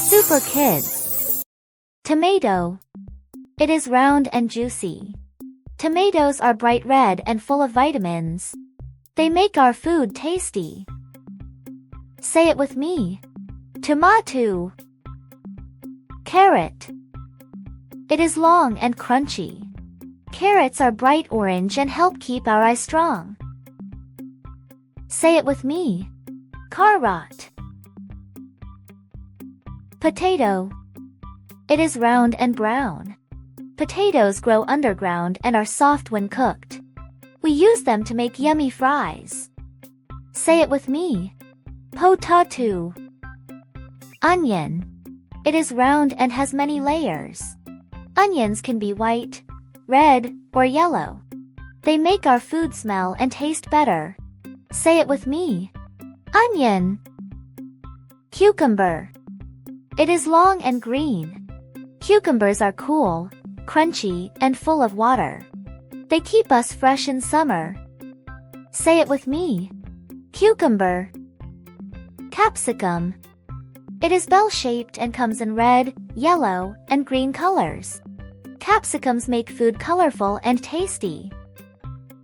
Super Kids. Tomato. It is round and juicy. Tomatoes are bright red and full of vitamins. They make our food tasty. Say it with me. Tomato. Carrot. It is long and crunchy. Carrots are bright orange and help keep our eyes strong. Say it with me. Carrot. Potato. It is round and brown. Potatoes grow underground and are soft when cooked. We use them to make yummy fries. Say it with me. Potato. Onion. It is round and has many layers. Onions can be white, red, or yellow. They make our food smell and taste better. Say it with me. Onion. Cucumber. It is long and green. Cucumbers are cool, crunchy, and full of water. They keep us fresh in summer. Say it with me. Cucumber. Capsicum. It is bell-shaped and comes in red, yellow, and green colors. Capsicums make food colorful and tasty.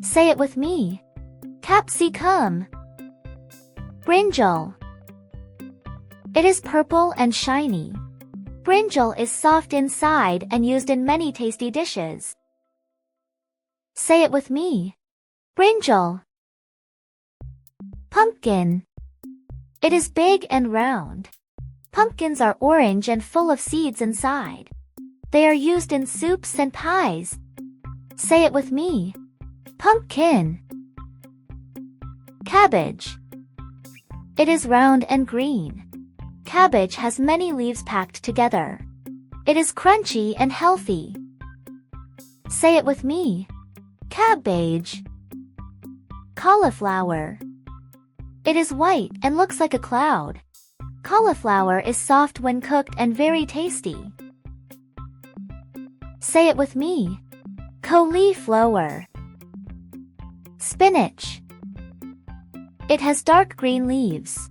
Say it with me. Capsicum. Brinjal. It is purple and shiny. Brinjal is soft inside and used in many tasty dishes. Say it with me. Brinjal. Pumpkin. It is big and round. Pumpkins are orange and full of seeds inside. They are used in soups and pies. Say it with me. Pumpkin. Cabbage. It is round and green. Cabbage has many leaves packed together. It is crunchy and healthy. Say it with me. Cabbage. Cauliflower. It is white and looks like a cloud. Cauliflower is soft when cooked and very tasty. Say it with me. Cauliflower. Spinach. It has dark green leaves.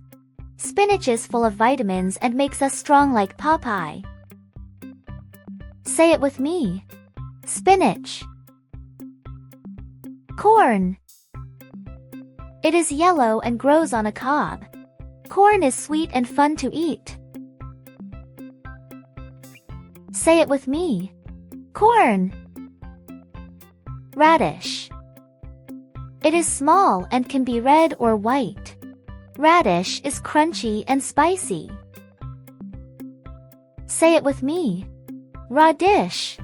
Spinach is full of vitamins and makes us strong like Popeye. Say it with me. Spinach. Corn. It is yellow and grows on a cob. Corn is sweet and fun to eat. Say it with me. Corn. Radish. It is small and can be red or white. Radish is crunchy and spicy. Say it with me. Radish.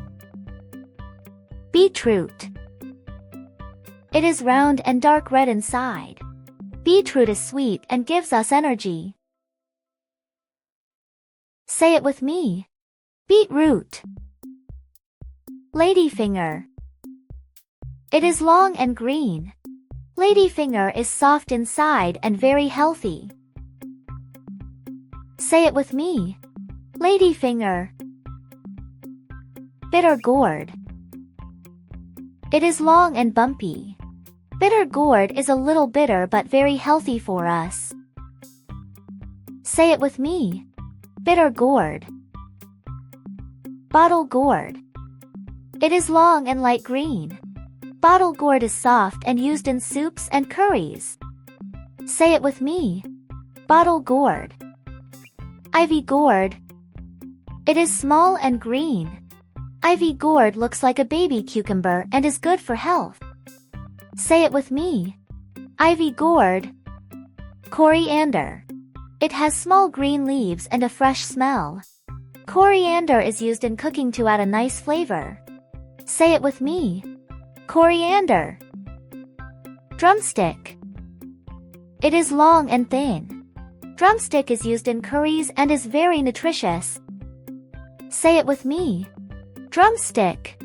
Beetroot. It is round and dark red inside. Beetroot is sweet and gives us energy. Say it with me. Beetroot. Ladyfinger. It is long and green. Ladyfinger is soft inside and very healthy. Say it with me. Ladyfinger. Bitter gourd. It is long and bumpy. Bitter gourd is a little bitter but very healthy for us. Say it with me. Bitter gourd. Bottle gourd. It is long and light green. Bottle gourd is soft and used in soups and curries. Say it with me. Bottle gourd. Ivy gourd. It is small and green. Ivy gourd looks like a baby cucumber and is good for health. Say it with me. Ivy gourd. Coriander. It has small green leaves and a fresh smell. Coriander is used in cooking to add a nice flavor. Say it with me. Coriander. Drumstick. It is long and thin. Drumstick is used in curries and is very nutritious. Say it with me. Drumstick.